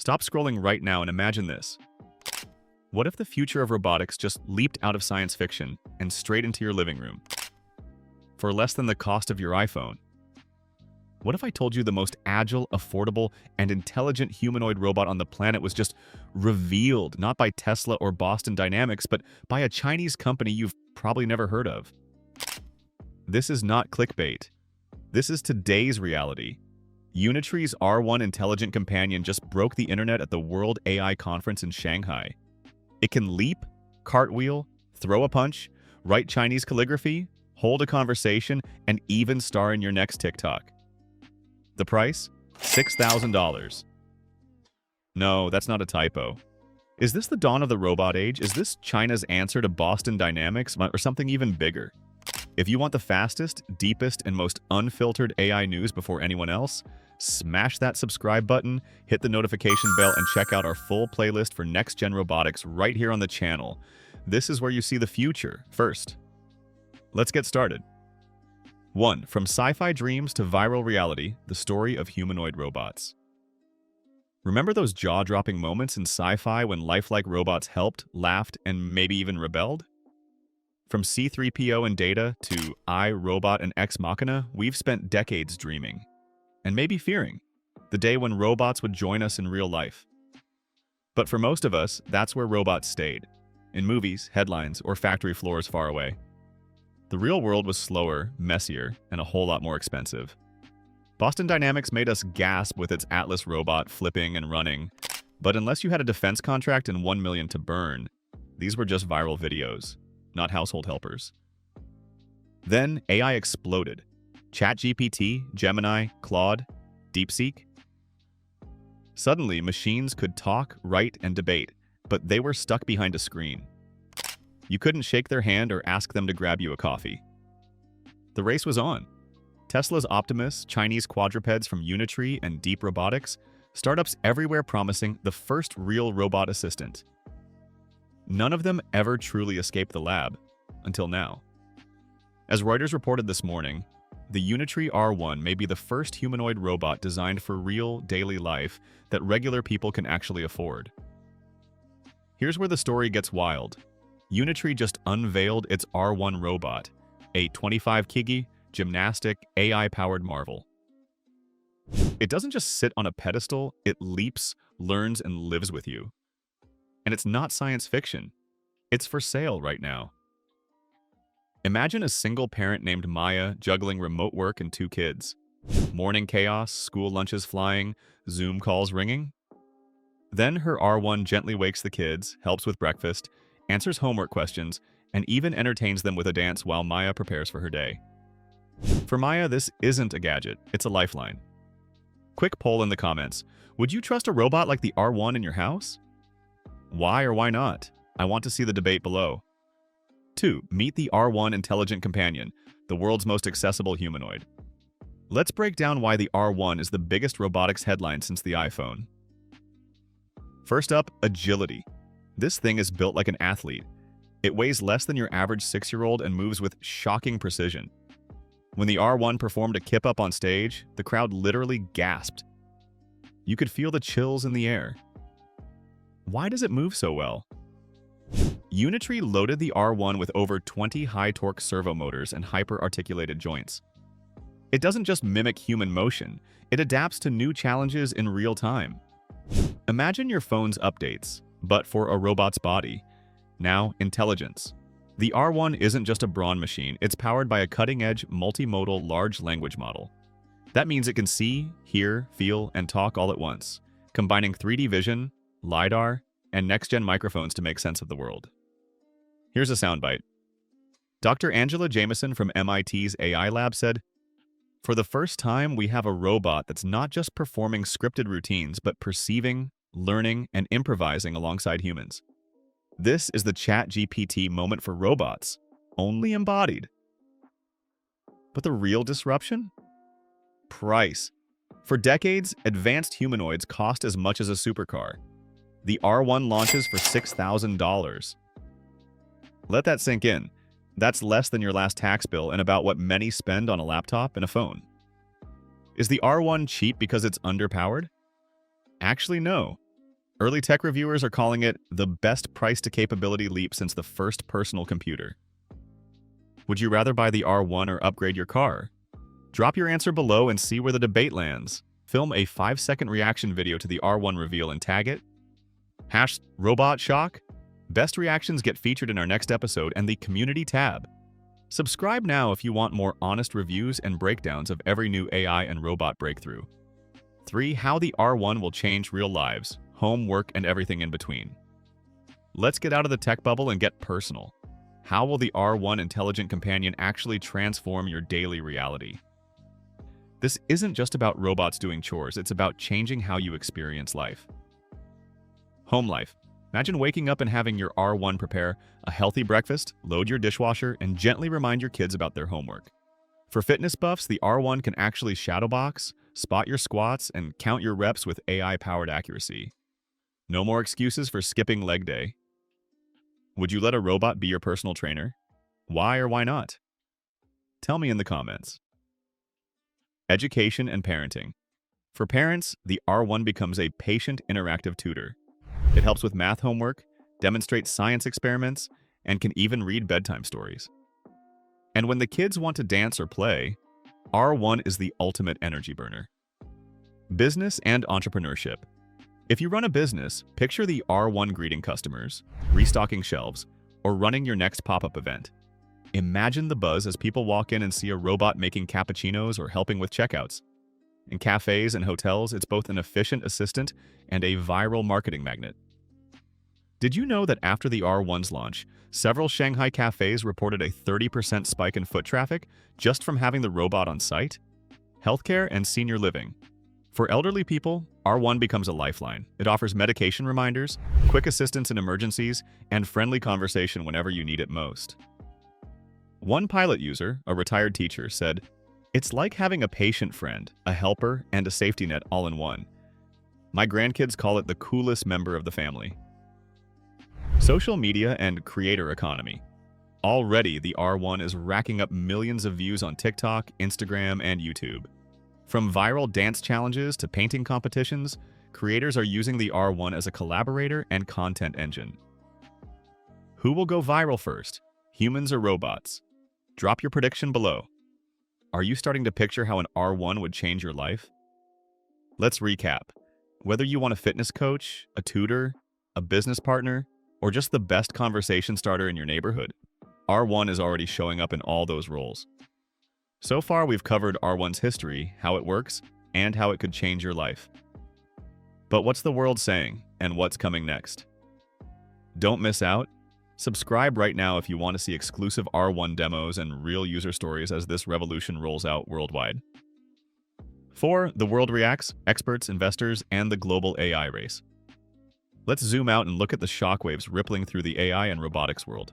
Stop scrolling right now and imagine this. What if the future of robotics just leaped out of science fiction and straight into your living room? For less than the cost of your iPhone. What if I told you the most agile, affordable, and intelligent humanoid robot on the planet was just revealed, not by Tesla or Boston Dynamics, but by a Chinese company you've probably never heard of? This is not clickbait. This is today's reality. Unitree's R1 intelligent companion just broke the internet at the World AI Conference in Shanghai. It can leap, cartwheel, throw a punch, write Chinese calligraphy, hold a conversation, and even star in your next TikTok. The price? $6,000. No, that's not a typo. Is this the dawn of the robot age? Is this China's answer to Boston Dynamics or something even bigger? If you want the fastest, deepest, and most unfiltered AI news before anyone else, smash that subscribe button, hit the notification bell, and check out our full playlist for next-gen robotics right here on the channel. This is where you see the future first. Let's get started. 1. From sci-fi dreams to viral reality, the story of humanoid robots. Remember those jaw-dropping moments in sci-fi when lifelike robots helped, laughed, and maybe even rebelled? From C-3PO and Data to I, Robot, and Ex Machina, we've spent decades dreaming, and maybe fearing, the day when robots would join us in real life. But for most of us, that's where robots stayed, in movies, headlines, or factory floors far away. The real world was slower, messier, and a whole lot more expensive. Boston Dynamics made us gasp with its Atlas robot flipping and running, but unless you had a defense contract and $1 million to burn, these were just viral videos, not household helpers. Then AI exploded. ChatGPT, Gemini, Claude, DeepSeek. Suddenly, machines could talk, write, and debate, but they were stuck behind a screen. You couldn't shake their hand or ask them to grab you a coffee. The race was on. Tesla's Optimus, Chinese quadrupeds from Unitree, and Deep Robotics, startups everywhere promising the first real robot assistant. None of them ever truly escaped the lab, until now. As Reuters reported this morning, the Unitree R1 may be the first humanoid robot designed for real, daily life that regular people can actually afford. Here's where the story gets wild. Unitree just unveiled its R1 robot, a 25 kg, gymnastic, AI-powered marvel. It doesn't just sit on a pedestal, it leaps, learns, and lives with you. And it's not science fiction. It's for sale right now. Imagine a single parent named Maya juggling remote work and 2 kids. Morning chaos, school lunches flying, Zoom calls ringing. Then her R1 gently wakes the kids, helps with breakfast, answers homework questions, and even entertains them with a dance while Maya prepares for her day. For Maya, this isn't a gadget, it's a lifeline. Quick poll in the comments. Would you trust a robot like the R1 in your house? Why or why not? I want to see the debate below. 2. Meet the R1 Intelligent Companion, the world's most accessible humanoid. Let's break down why the R1 is the biggest robotics headline since the iPhone. First up, agility. This thing is built like an athlete. It weighs less than your average 6-year-old and moves with shocking precision. When the R1 performed a kip-up on stage, the crowd literally gasped. You could feel the chills in the air. Why does it move so well? Unitree loaded the R1 with over 20 high-torque servo motors and hyper-articulated joints. It doesn't just mimic human motion, it adapts to new challenges in real time. Imagine your phone's updates, but for a robot's body. Now, intelligence. The R1 isn't just a brawn machine, it's powered by a cutting-edge, multimodal large language model. That means it can see, hear, feel, and talk all at once, combining 3D vision, LiDAR, and next-gen microphones to make sense of the world. Here's a soundbite. Dr. Angela Jameson from MIT's AI lab said, "For the first time, we have a robot that's not just performing scripted routines, but perceiving, learning, and improvising alongside humans. This is the ChatGPT moment for robots, only embodied." But the real disruption? Price. For decades, advanced humanoids cost as much as a supercar. The R1 launches for $6,000. Let that sink in. That's less than your last tax bill and about what many spend on a laptop and a phone. Is the R1 cheap because it's underpowered? Actually, no. Early tech reviewers are calling it the best price-to-capability leap since the first personal computer. Would you rather buy the R1 or upgrade your car? Drop your answer below and see where the debate lands. Film a 5-second reaction video to the R1 reveal and tag it. #RobotShock. Best reactions get featured in our next episode and the community tab. Subscribe now if you want more honest reviews and breakdowns of every new AI and robot breakthrough. 3. How the R1 will change real lives, home, work, and everything in between. Let's get out of the tech bubble and get personal. How will the R1 intelligent companion actually transform your daily reality? This isn't just about robots doing chores, it's about changing how you experience life. Home life. Imagine waking up and having your R1 prepare a healthy breakfast, load your dishwasher, and gently remind your kids about their homework. For fitness buffs, the R1 can actually shadowbox, spot your squats, and count your reps with AI-powered accuracy. No more excuses for skipping leg day. Would you let a robot be your personal trainer? Why or why not? Tell me in the comments. Education and parenting. For parents, the R1 becomes a patient, interactive tutor. It helps with math homework, demonstrates science experiments, and can even read bedtime stories. And when the kids want to dance or play, R1 is the ultimate energy burner. Business and entrepreneurship. If you run a business, picture the R1 greeting customers, restocking shelves, or running your next pop-up event. Imagine the buzz as people walk in and see a robot making cappuccinos or helping with checkouts. In cafes and hotels, it's both an efficient assistant and a viral marketing magnet. Did you know that after the R1's launch, several Shanghai cafes reported a 30% spike in foot traffic just from having the robot on site? Healthcare and senior living. For elderly people, R1 becomes a lifeline. It offers medication reminders, quick assistance in emergencies, and friendly conversation whenever you need it most. One pilot user, a retired teacher, said, "It's like having a patient friend, a helper, and a safety net all in one. My grandkids call it the coolest member of the family." Social media and creator economy. Already, the R1 is racking up millions of views on TikTok, Instagram, and YouTube. From viral dance challenges to painting competitions, creators are using the R1 as a collaborator and content engine. Who will go viral first, humans or robots? Drop your prediction below. Are you starting to picture how an R1 would change your life? Let's recap. Whether you want a fitness coach, a tutor, a business partner, or just the best conversation starter in your neighborhood, R1 is already showing up in all those roles. So far, we've covered R1's history, how it works, and how it could change your life. But what's the world saying, and what's coming next? Don't miss out. Subscribe right now if you want to see exclusive R1 demos and real user stories as this revolution rolls out worldwide. 4. The world reacts, experts, investors, and the global AI race. Let's zoom out and look at the shockwaves rippling through the AI and robotics world.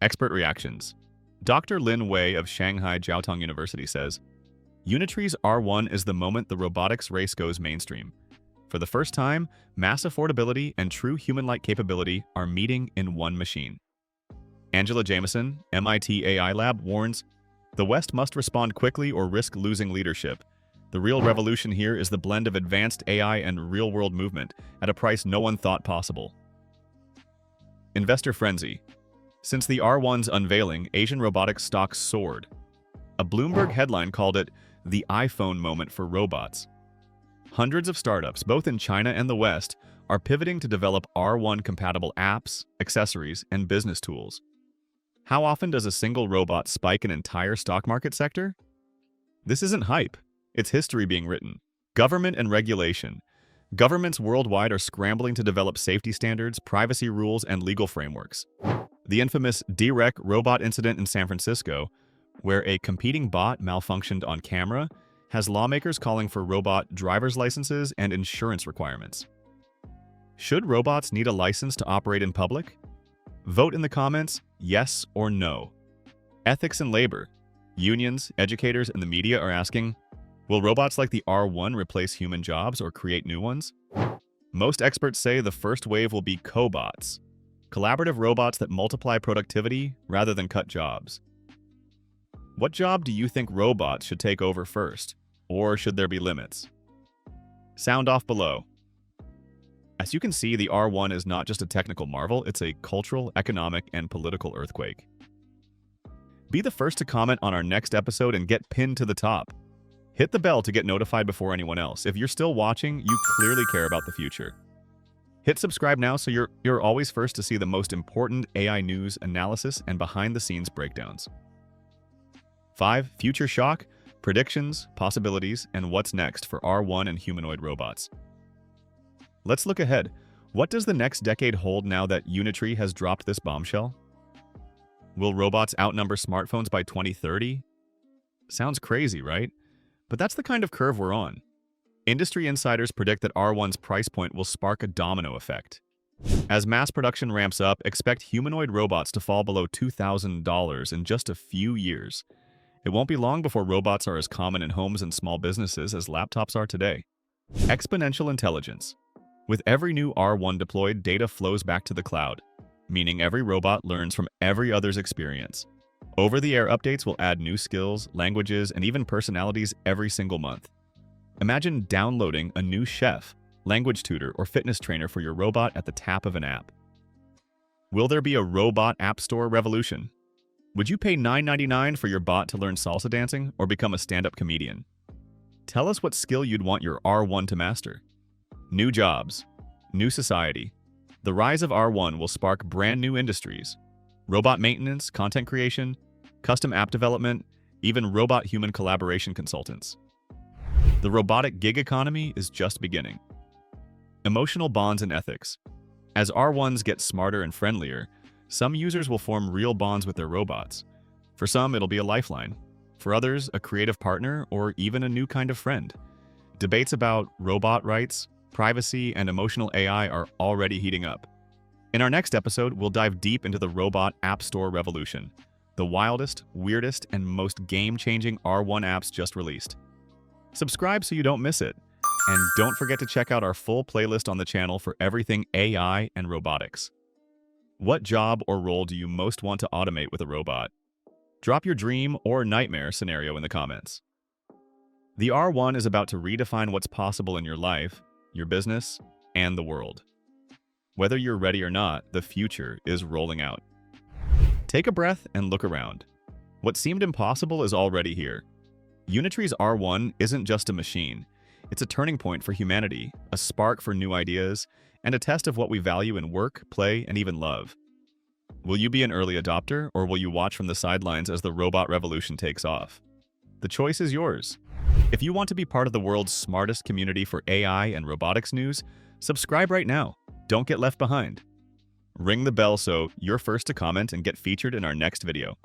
Expert reactions. Dr. Lin Wei of Shanghai Jiaotong University says, Unitree's R1 is the moment the robotics race goes mainstream. For the first time, mass affordability and true human-like capability are meeting in one machine. Angela Jameson, MIT AI Lab, warns, the West must respond quickly or risk losing leadership. The real revolution here is the blend of advanced AI and real-world movement at a price no one thought possible. Investor frenzy. Since the R1's unveiling, Asian robotics stocks soared. A Bloomberg headline called it the iPhone moment for robots. Hundreds of startups, both in China and the West, are pivoting to develop R1-compatible apps, accessories, and business tools. How often does a single robot spike an entire stock market sector? This isn't hype. It's history being written. Government and regulation. Governments worldwide are scrambling to develop safety standards, privacy rules, and legal frameworks. The infamous D-Rec robot incident in San Francisco, where a competing bot malfunctioned on camera, has lawmakers calling for robot driver's licenses and insurance requirements. Should robots need a license to operate in public? Vote in the comments, yes or no. Ethics and labor. Unions, educators, and the media are asking, will robots like the R1 replace human jobs or create new ones? Most experts say the first wave will be cobots, collaborative robots that multiply productivity rather than cut jobs. What job do you think robots should take over first? Or should there be limits? Sound off below. As you can see, the R1 is not just a technical marvel, it's a cultural, economic, and political earthquake. Be the first to comment on our next episode and get pinned to the top. Hit the bell to get notified before anyone else. If you're still watching, you clearly care about the future. Hit subscribe now so you're always first to see the most important AI news, analysis, and behind-the-scenes breakdowns. 5. Future shock, predictions, possibilities, and what's next for R1 and humanoid robots. Let's look ahead. What does the next decade hold now that Unitree has dropped this bombshell? Will robots outnumber smartphones by 2030? Sounds crazy, right? But that's the kind of curve we're on. Industry insiders predict that R1's price point will spark a domino effect. As mass production ramps up, expect humanoid robots to fall below $2,000 in just a few years. It won't be long before robots are as common in homes and small businesses as laptops are today. Exponential intelligence. With every new R1 deployed, data flows back to the cloud, meaning every robot learns from every other's experience. Over-the-air updates will add new skills, languages, and even personalities every single month. Imagine downloading a new chef, language tutor, or fitness trainer for your robot at the tap of an app. Will there be a robot app store revolution? Would you pay $9.99 for your bot to learn salsa dancing or become a stand-up comedian? Tell us what skill you'd want your R1 to master. New jobs, new society. The rise of R1 will spark brand new industries. Robot maintenance, content creation, custom app development, even robot-human collaboration consultants. The robotic gig economy is just beginning. Emotional bonds and ethics. As R1s get smarter and friendlier, some users will form real bonds with their robots. For some, it'll be a lifeline. For others, a creative partner or even a new kind of friend. Debates about robot rights, privacy, and emotional AI are already heating up. In our next episode, we'll dive deep into the robot app store revolution, the wildest, weirdest, and most game-changing R1 apps just released. Subscribe so you don't miss it, and don't forget to check out our full playlist on the channel for everything AI and robotics. What job or role do you most want to automate with a robot? Drop your dream or nightmare scenario in the comments. The R1 is about to redefine what's possible in your life, your business, and the world. Whether you're ready or not, the future is rolling out. Take a breath and look around. What seemed impossible is already here. Unitree's R1 isn't just a machine. It's a turning point for humanity, a spark for new ideas, and a test of what we value in work, play, and even love. Will you be an early adopter, or will you watch from the sidelines as the robot revolution takes off? The choice is yours. If you want to be part of the world's smartest community for AI and robotics news, subscribe right now. Don't get left behind. Ring the bell so you're first to comment and get featured in our next video.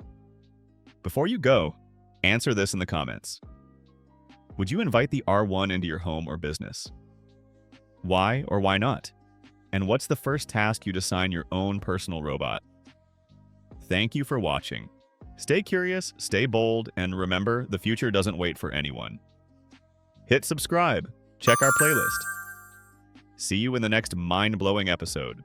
Before you go, answer this in the comments. Would you invite the R1 into your home or business? Why or why not? And what's the first task you'd assign your own personal robot? Thank you for watching. Stay curious, stay bold, and remember, the future doesn't wait for anyone. Hit subscribe, check our playlist. See you in the next mind-blowing episode.